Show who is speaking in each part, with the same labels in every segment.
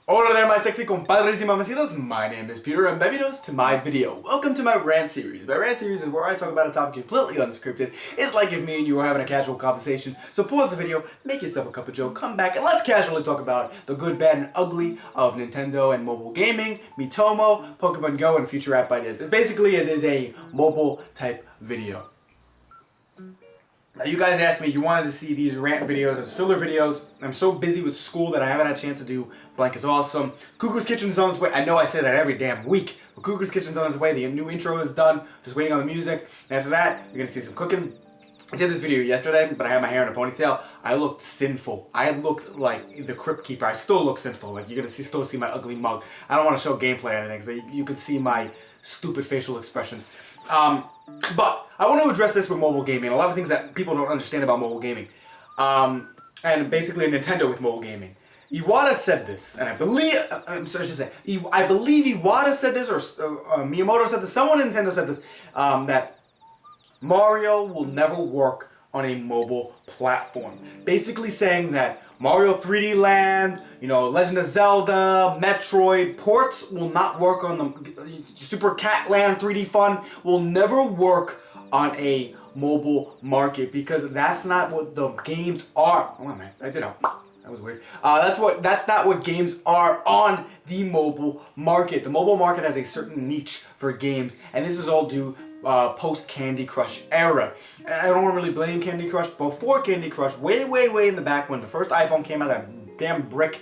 Speaker 1: Hola there, my sexy compadres y mamacitas. My name is Peter and bienvenidos to my video. Welcome to my Rant series. My Rant series is where I talk about a topic completely unscripted. It's like if me and you were having a casual conversation. So pause the video, make yourself a cup of joe, come back, and let's casually talk about the good, bad, and ugly of Nintendo and mobile gaming, Miitomo, Pokemon Go, and future app ideas. It is a mobile type video. Now you guys asked me, you wanted to see these rant videos as filler videos. I'm so busy with school that I haven't had a chance to do Blank is Awesome. Cuckoo's Kitchen is on its way. I know I say that every damn week, but Cuckoo's Kitchen is on its way. The new intro is done. Just waiting on the music. And after that, you're going to see some cooking. I did this video yesterday, but I had my hair in a ponytail. I looked sinful. I looked like the Crypt Keeper. I still look sinful. Like, you're going to still see my ugly mug. I don't want to show gameplay or anything, so you can see my stupid facial expressions. But I want to address this with mobile gaming. A lot of things that people don't understand about mobile gaming. And basically Nintendo with mobile gaming. Iwata said this, and I believe Iwata said this, or Miyamoto said this, someone at Nintendo said this, that Mario will never work on a mobile platform. Basically saying that Mario 3D Land, Legend of Zelda, Metroid, ports will not work on the Super Cat Land 3D Fun will never work on a mobile market because that's not what the games are. Oh man, I did that was weird. That's not what games are on the mobile market. The mobile market has a certain niche for games, and this is all due post Candy Crush era. I don't really blame Candy Crush. Before Candy Crush, way in the back when the first iPhone came out, that damn brick,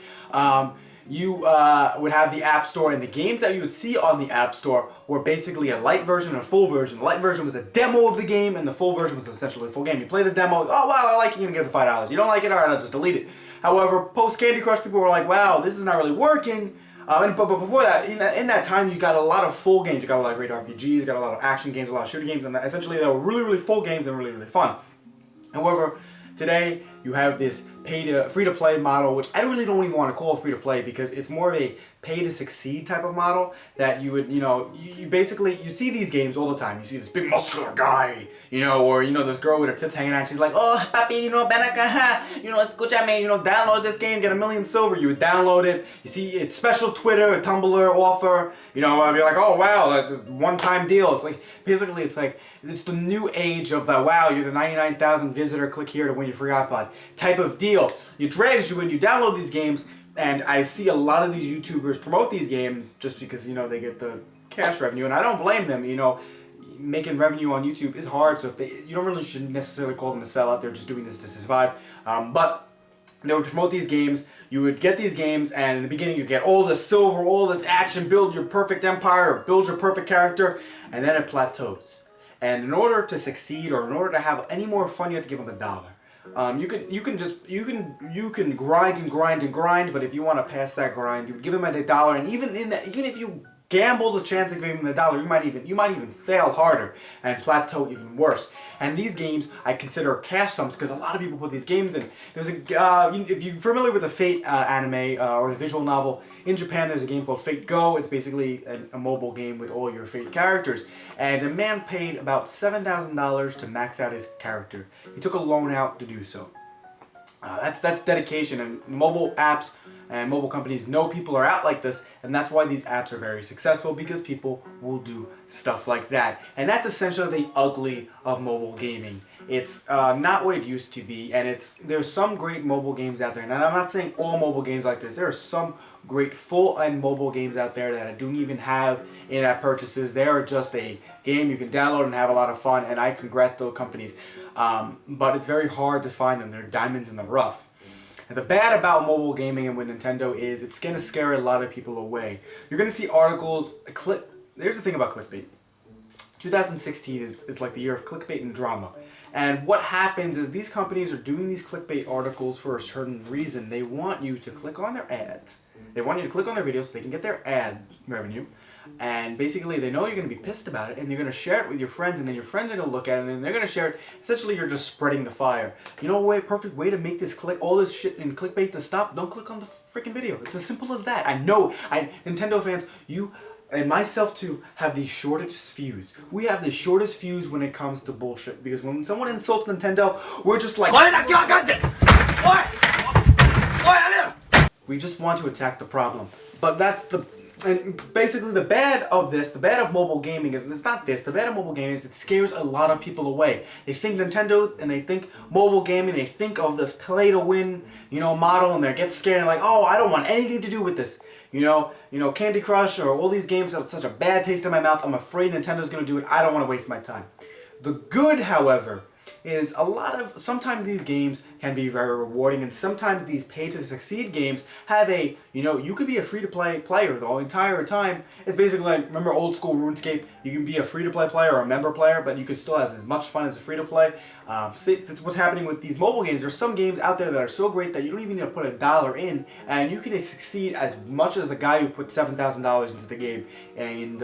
Speaker 1: you would have the App Store, and the games that you would see on the App Store were basically a light version and a full version. The light version was a demo of the game, and the full version was essentially the full game. You play the demo, oh wow, I like it, you're gonna give it $5. You don't like it, alright, I'll just delete it. However, post Candy Crush, people were like, wow, this is not really working. But before that, in that time, you got a lot of full games. You got a lot of great RPGs, you got a lot of action games, a lot of shooting games, and essentially they were really full games and really fun. However, today you have this free-to-play model, which I really don't even want to call free-to-play because it's more of a pay-to-succeed type of model that you would, you basically, you see these games all the time. You see this big muscular guy, or, this girl with her tits hanging out. She's like, oh, papi, ven acá, escúchame, download this game, get 1,000,000 silver. You would download it. You see it's special Twitter, a Tumblr offer, I'd be like, oh, wow, like this one-time deal. It's like, basically, it's the new age of the, wow, you're the 99,000 visitor, click here to win your free iPod type of deal. It drags you in, you download these games, and I see a lot of these YouTubers promote these games just because, they get the cash revenue, and I don't blame them, making revenue on YouTube is hard, so you don't really should necessarily call them a sellout, they're just doing this to survive, but they would promote these games, you would get these games, and in the beginning you get all this silver, all this action, build your perfect empire, or build your perfect character, and then it plateaus. And in order to succeed, or in order to have any more fun, you have to give them $1. You can grind, but if you want to pass that grind, you give them $1, and even if you gamble the chance of giving them $1, you might even fail harder and plateau even worse. And these games I consider cash sums because a lot of people put these games in. There's if you're familiar with the Fate anime or the visual novel, in Japan there's a game called Fate Go. It's basically a mobile game with all your Fate characters. And a man paid about $7,000 to max out his character. He took a loan out to do so. That's dedication, and mobile apps and mobile companies know people are out like this, and that's why these apps are very successful, because people will do stuff like that. And that's essentially the ugly of mobile gaming. It's not what it used to be, and there's some great mobile games out there, and I'm not saying all mobile games like this. There are some great full-end mobile games out there that I don't even have in-app purchases. They are just a game you can download and have a lot of fun, and I congratulate those companies. But it's very hard to find them. They're diamonds in the rough. And the bad about mobile gaming and with Nintendo is it's going to scare a lot of people away. You're going to see articles. There's the thing about clickbait. 2016 is like the year of clickbait and drama. And what happens is these companies are doing these clickbait articles for a certain reason. They want you to click on their ads. They want you to click on their videos so they can get their ad revenue. And basically they know you're going to be pissed about it, and you're going to share it with your friends, and then your friends are going to look at it and they're going to share it. Essentially you're just spreading the fire. Perfect way to make all this shit in clickbait to stop? Don't click on the freaking video. It's as simple as that. I know, Nintendo fans, you and myself too have the shortest fuse. We have the shortest fuse when it comes to bullshit, because when someone insults Nintendo, we're just like, We just want to attack the problem. But that's and basically the bad of mobile gaming is, it's not this, the bad of mobile gaming is it scares a lot of people away. They think Nintendo and they think mobile gaming, they think of this play to win, model, and they get scared and like, oh, I don't want anything to do with this. Candy Crush or all these games have such a bad taste in my mouth, I'm afraid Nintendo's going to do it, I don't want to waste my time. The good, however, is sometimes these games can be very rewarding, and sometimes these pay-to-succeed games have you could be a free-to-play player the entire time. It's basically like, remember old school RuneScape? You can be a free-to-play player or a member player, but you can still have as much fun as a free-to-play. That's what's happening with these mobile games. There's some games out there that are so great that you don't even need to put $1 in, and you can succeed as much as the guy who put $7,000 into the game. And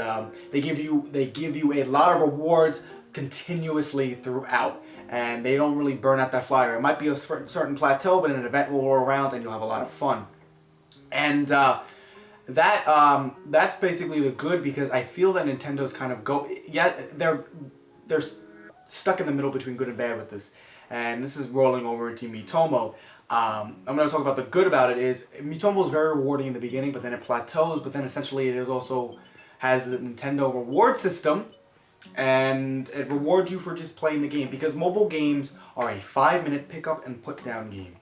Speaker 1: they give you a lot of rewards continuously throughout, and they don't really burn out that flyer. It might be a certain plateau, but an event will roll around and you'll have a lot of fun. And that's basically the good, because I feel that Nintendo's kind of they're stuck in the middle between good and bad with this. And this is rolling over into Miitomo. I'm going to talk about the good about it is Miitomo is very rewarding in the beginning, but then it plateaus, but then essentially it also has the Nintendo reward system, and it rewards you for just playing the game, because mobile games are a 5-minute pick up and put down game.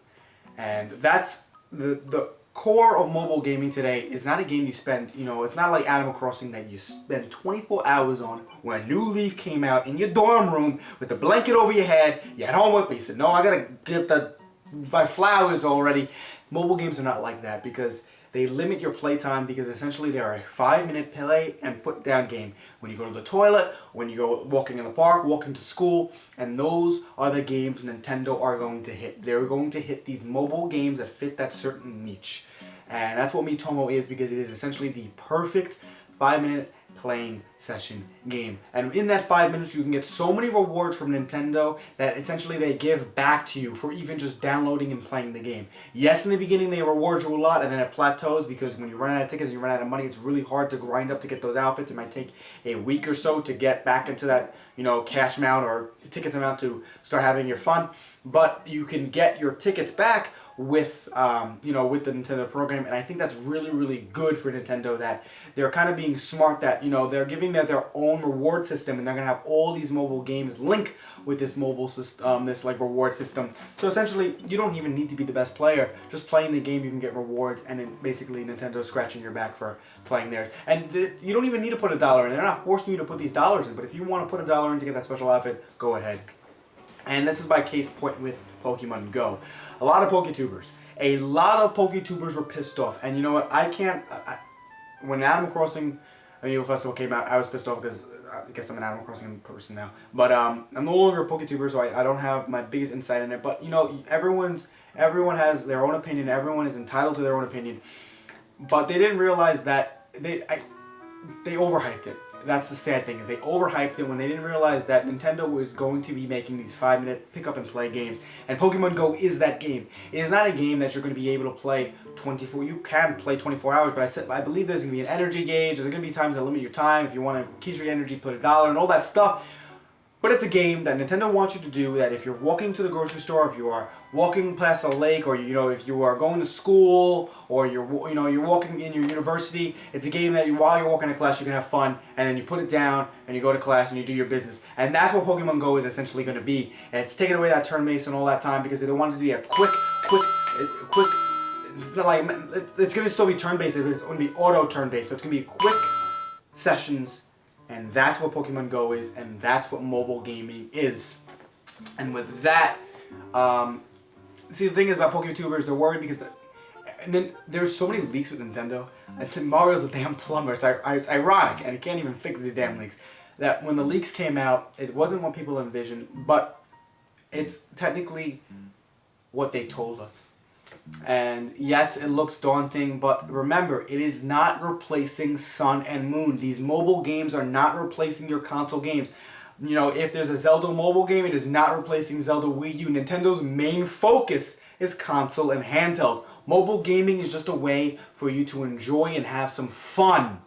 Speaker 1: And that's the core of mobile gaming today. Is not a game you spend, it's not like Animal Crossing that you spend 24 hours on when a new leaf came out in your dorm room with the blanket over your head. You had homework, but you said, no, I gotta get my flowers already. Mobile games are not like that, because they limit your playtime, because essentially they are a 5-minute play and put down game. When you go to the toilet, when you go walking in the park, walking to school, and those are the games Nintendo are going to hit. They're going to hit these mobile games that fit that certain niche. And that's what Miitomo is, because it is essentially the perfect 5-minute playing session game. And in that 5 minutes you can get so many rewards from Nintendo that essentially they give back to you for even just downloading and playing the game. Yes, in the beginning they reward you a lot, and then it plateaus, because when you run out of tickets and you run out of money, it's really hard to grind up to get those outfits. It might take a week or so to get back into that cash amount or tickets amount to start having your fun. But you can get your tickets back with with the Nintendo program, and I think that's really, really good for Nintendo, that they're kind of being smart, that they're giving their own reward system, and they're gonna have all these mobile games link with this mobile system, this reward system. So essentially, you don't even need to be the best player. Just playing the game, you can get rewards, and then basically Nintendo's scratching your back for playing theirs. And you don't even need to put $1 in. They're not forcing you to put these dollars in, but if you want to put $1 in to get that special outfit, go ahead. And this is by case point with Pokemon Go. A lot of Poketubers were pissed off. And you know what? When Animal Crossing Amiibo Festival came out, I was pissed off, because I guess I'm an Animal Crossing person now. But I'm no longer a Poketuber, so I don't have my biggest insight in it. But everyone has their own opinion. Everyone is entitled to their own opinion. But they didn't realize that they overhyped it. That's the sad thing, is they overhyped it when they didn't realize that Nintendo was going to be making these 5-minute pick up and play games. And Pokemon Go is that game. It is not a game that you're going to be able to play 24. You can play 24 hours, but I believe there's going to be an energy gauge. There's going to be times that limit your time. If you want to keep your energy, put $1 and all that stuff. But it's a game that Nintendo wants you to do, that if you're walking to the grocery store, if you are walking past a lake, or if you are going to school, or you're walking in your university, it's a game that while you're walking to class you can have fun, and then you put it down and you go to class and you do your business. And that's what Pokemon Go is essentially going to be. And it's taking away that turn-based and all that time, because they don't want it to be a quick. It's not like it's going to still be turn-based, but it's going to be auto turn-based. So it's going to be quick sessions. And that's what Pokemon Go is, and that's what mobile gaming is. And with that, see, the thing is about Poketubers, they're worried because and then there's so many leaks with Nintendo. And Mario's a damn plumber. It's ironic, and he can't even fix these damn leaks. That when the leaks came out, it wasn't what people envisioned, but it's technically what they told us. And yes, it looks daunting, but remember, it is not replacing Sun and Moon. These mobile games are not replacing your console games. If there's a Zelda mobile game, it is not replacing Zelda Wii U. Nintendo's main focus is console and handheld. Mobile gaming is just a way for you to enjoy and have some fun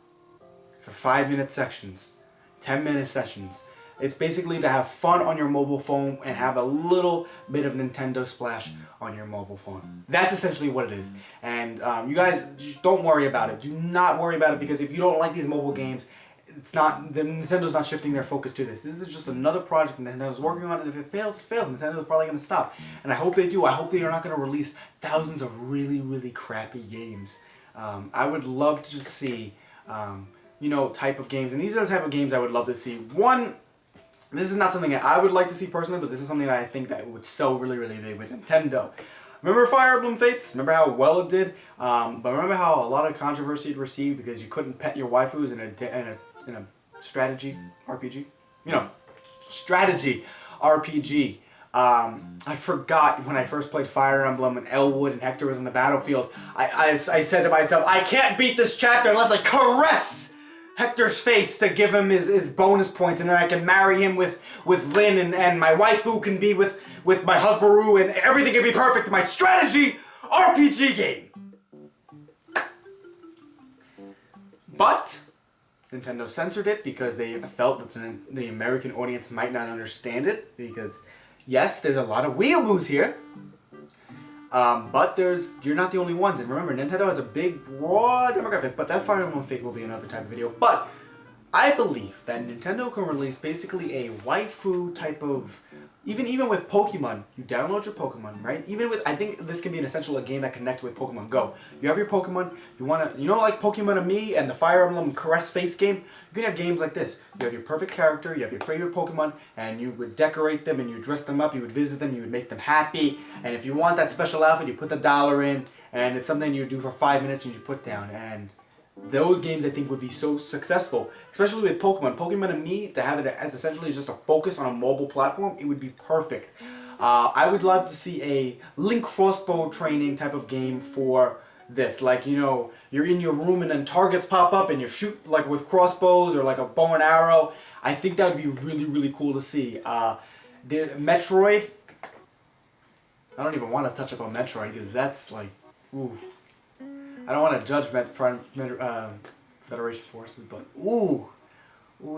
Speaker 1: for 5-minute sections, 10-minute sessions. It's basically to have fun on your mobile phone and have a little bit of Nintendo splash on your mobile phone. That's essentially what it is. And you guys, just don't worry about it. Do not worry about it, because if you don't like these mobile games, Nintendo's not shifting their focus to this. This is just another project Nintendo's working on, and if it fails, it fails. Nintendo's probably going to stop. And I hope they do. I hope they are not going to release thousands of really, really crappy games. I would love to just see, type of games. And these are the type of games I would love to see. One, this is not something that I would like to see personally, but this is something that I think that would sell really, really big with Nintendo. Remember Fire Emblem Fates? Remember how well it did? But remember how a lot of controversy it received because you couldn't pet your waifus in a strategy RPG? Strategy RPG. I forgot when I first played Fire Emblem and Elwood and Hector was on the battlefield. I said to myself, I can't beat this chapter unless I caress Hector's face to give him his bonus points, and then I can marry him with Lynn, and my waifu can be with my husband, and everything can be perfect. My strategy RPG game. But Nintendo censored it because they felt that the American audience might not understand it, because yes, there's a lot of weeaboos here, but you're not the only ones. And remember, Nintendo has a big, broad demographic, but that Fire Emblem Fate will be another type of video. But I believe that Nintendo can release basically a waifu type of, even with Pokemon, you download your Pokemon, right? I think this can be an essential game that connects with Pokemon Go. You have your Pokemon, like Pokemon Amiibo and the Fire Emblem Caress Face game? You can have games like this. You have your perfect character, you have your favorite Pokemon, and you would decorate them and you dress them up, you would visit them, you would make them happy, and if you want that special outfit, you put the dollar in, and it's something you do for 5 minutes and you put down, and those games I think would be so successful, especially with Pokemon. Pokemon and Me, to have it as essentially just a focus on a mobile platform, it would be perfect. I would love to see a Link crossbow training type of game for this. Like, you're in your room and then targets pop up and you shoot like with crossbows or like a bow and arrow. I think that would be really, really cool to see. The Metroid, I don't even want to touch upon Metroid because that's like, ooh. I don't want to judge Federation Forces, but ooh,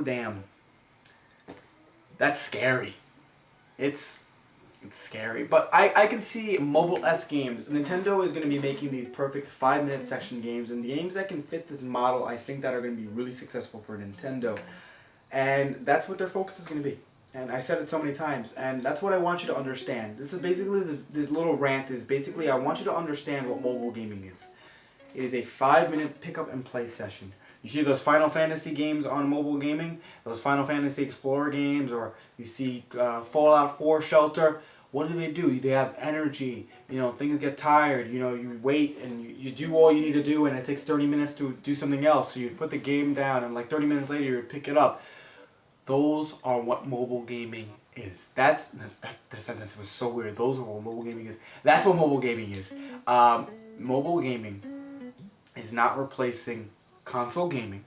Speaker 1: damn, that's scary. It's scary, but I can see mobile-esque games. Nintendo is going to be making these perfect 5-minute section games, and games that can fit this model, I think that are going to be really successful for Nintendo, and that's what their focus is going to be. And I said it so many times, and that's what I want you to understand. This is basically this little rant is basically I want you to understand what mobile gaming is. It is a 5-minute pick-up and play session. You see those Final Fantasy games on mobile gaming, those Final Fantasy Explorer games, or you see Fallout 4 Shelter. What do? They have energy. Things get tired. You wait and you do all you need to do, and it takes 30 minutes to do something else. So you put the game down, and like 30 minutes later you pick it up. Those are what mobile gaming is. That sentence was so weird. Those are what mobile gaming is. That's what mobile gaming is. Mobile gaming is not replacing console gaming.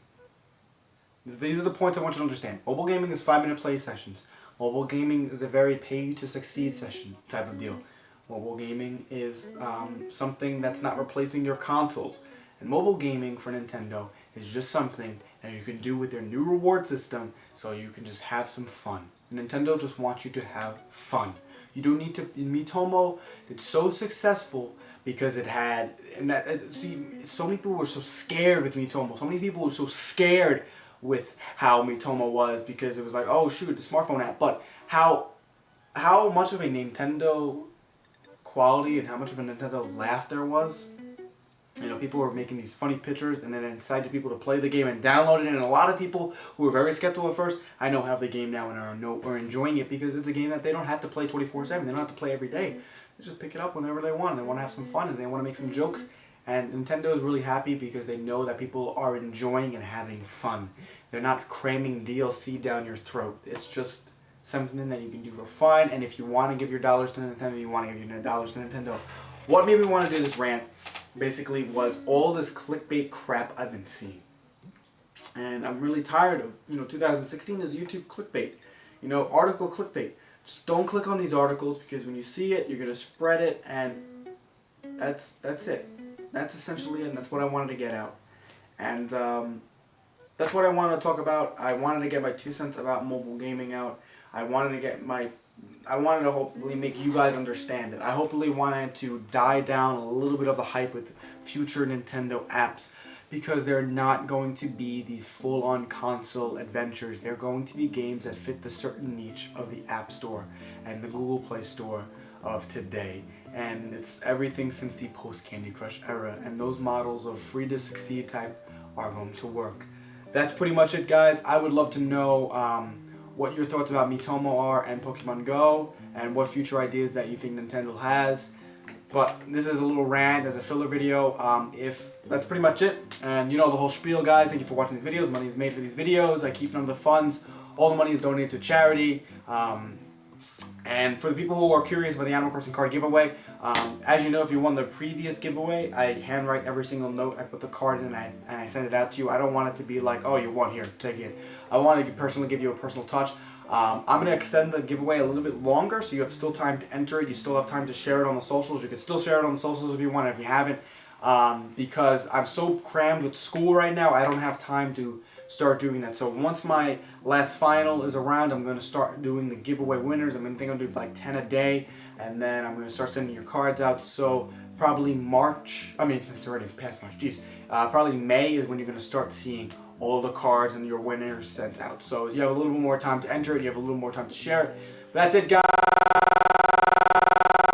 Speaker 1: These are the points I want you to understand. Mobile gaming is 5-minute play sessions. Mobile gaming is a very pay-to-succeed session type of deal. Mobile gaming is something that's not replacing your consoles. And mobile gaming for Nintendo is just something that you can do with their new reward system so you can just have some fun. Nintendo just wants you to have fun. You don't need to... Miitomo, it's so successful because it had... so many people were so scared with Miitomo. So many people were so scared with how Miitomo was because it was like, oh shoot, the smartphone app. But how much of a Nintendo quality and how much of a Nintendo laugh there was. People were making these funny pictures and then incited people to play the game and download it. And a lot of people who were very skeptical at first, I know have the game now and are enjoying it because it's a game that they don't have to play 24/7. They don't have to play every day. They just pick it up whenever they want. They want to have some fun and they want to make some jokes. And Nintendo is really happy because they know that people are enjoying and having fun. They're not cramming DLC down your throat. It's just something that you can do for fun. And if you want to give your dollars to Nintendo, you want to give your dollars to Nintendo. What made me want to do this rant basically was all this clickbait crap I've been seeing. And I'm really tired of, 2016 is YouTube clickbait. Article clickbait. Just don't click on these articles because when you see it, you're going to spread it and that's it. That's essentially it and that's what I wanted to get out. And that's what I wanted to talk about. I wanted to get my 2 cents about mobile gaming out. I wanted to hopefully make you guys understand it. I hopefully wanted to die down a little bit of the hype with future Nintendo apps, because they're not going to be these full-on console adventures. They're going to be games that fit the certain niche of the App Store and the Google Play Store of today. And it's everything since the post-Candy Crush era, and those models of free to succeed type are going to work. That's pretty much it, guys. I would love to know what your thoughts about Miitomo are and Pokemon Go, and what future ideas that you think Nintendo has. But this is a little rant as a filler video. If that's pretty much it, and you know the whole spiel, guys. Thank you for watching these videos. Money is made for these videos. I keep none of the funds. All the money is donated to charity. And for the people who are curious about the Animal Crossing card giveaway, as you know, if you won the previous giveaway, I handwrite every single note. I put the card in and I send it out to you. I don't want it to be like, oh, you won, here, take it. I want to personally give you a personal touch. I'm going to extend the giveaway a little bit longer, so you have still time to enter it. You still have time to share it on the socials. You can still share it on the socials if you want, if you haven't. Because I'm so crammed with school right now, I don't have time to start doing that. So once my last final is around, I'm going to start doing the giveaway winners. I'm going to do like 10 a day, and then I'm going to start sending your cards out. So probably it's already past March, geez. Probably May is when you're going to start seeing all the cards and your winners sent out. So you have a little bit more time to enter it, you have a little more time to share it. That's it, guys.